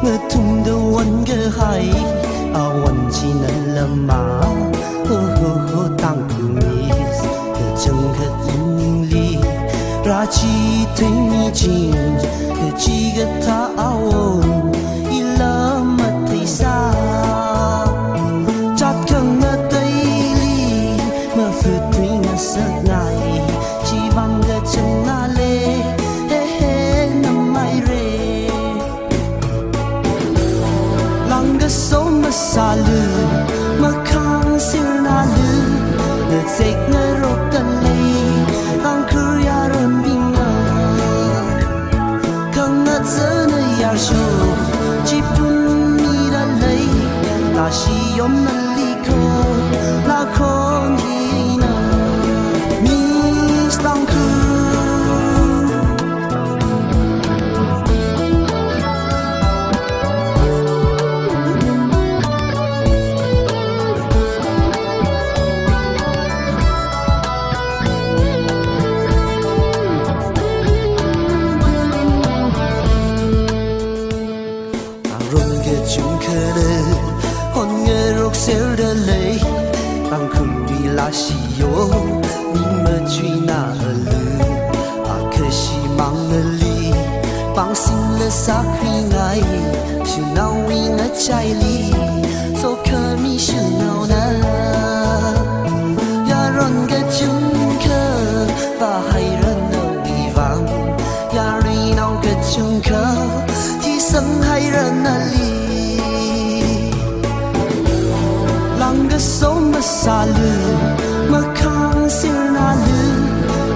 ngờ thùng đầuวันก็ให้อาวันที่นั่นละมาtăng cường is the chân khát in li ra chi thấy mi chinh the chi cái tha áo ila mặt thấy xa chặt khăng ngờ tay li mà phượt thủy ngờ sắc ngài chỉ bằng cái chân na lê soma salu makang sirnalu the take na rokanlay ang kuryaron binga kang at sana yarsho jipun niralay ta shiyom naliko la kon hina mis tang chúng khờ hôn nghe rốc xéo đờ lấy tăng khung đi la xì yo mình mơ truy na ở lư khờ xì mang ở ly bằng xin lơ xa khi ngay sự nào uy ngỡ trái ly so khờ mi sự nào na ya ron cái chúng khờ và hay ron ở đi vang ya ri nào cái chúng khờ thì sân hay ron ở ly soma salu makang sirnalu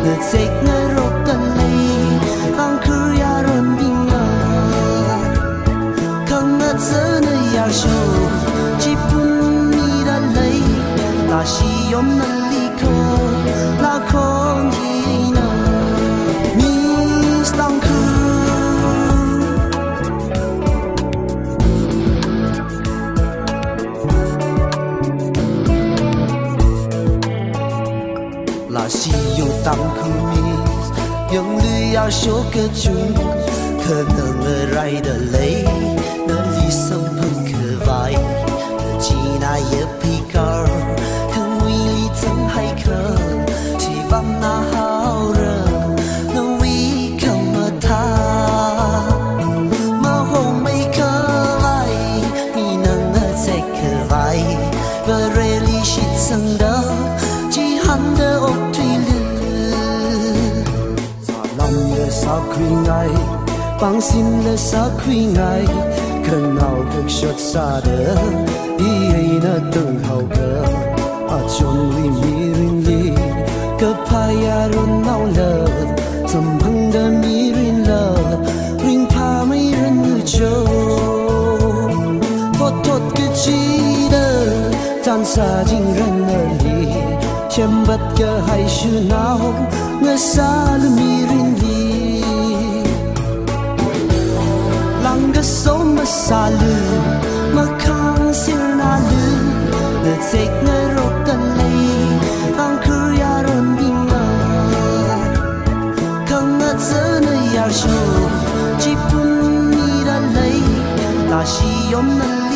the take na rokanlay ang kuryaron binga kang at sana yarsho jipun niralay ta shiyom naliko la kon hina mis tang là si yo tăng kumis yang lưu ao số cơ chung khờ ngờ rai đờ lấy nơ li sông phun khờ vai chỉ na ye pikar khăng uy li chẳng hay khờ chỉ vang na hao rờ nơ uy không mơ tha mơ hồng mây khờ vai mi nâng ngơ chạy khờ vai vờ rê li shit sang đơ chỉ hắn đơ ốc thủy lư sa lòng lơ sa khuy ngay bằng xin lơ sa khuy ngay khẩn nào cực shot sa đơ ý ấy nơ từng hào cơ chôn li mi rin li cơ phaya run nào lơ sầm hăng đơ mi rin lơ ring pa mi rin như châu thốt cái chi đơ tan xa jing ren nơ li chém bắt cơ hay sự nào ngơ xa lu mi rin li lang cái soma salu makang sirnalu the take na rokanlay ang kuryaron binga kang at sana yarsho jipun niralay ta shiyom naliko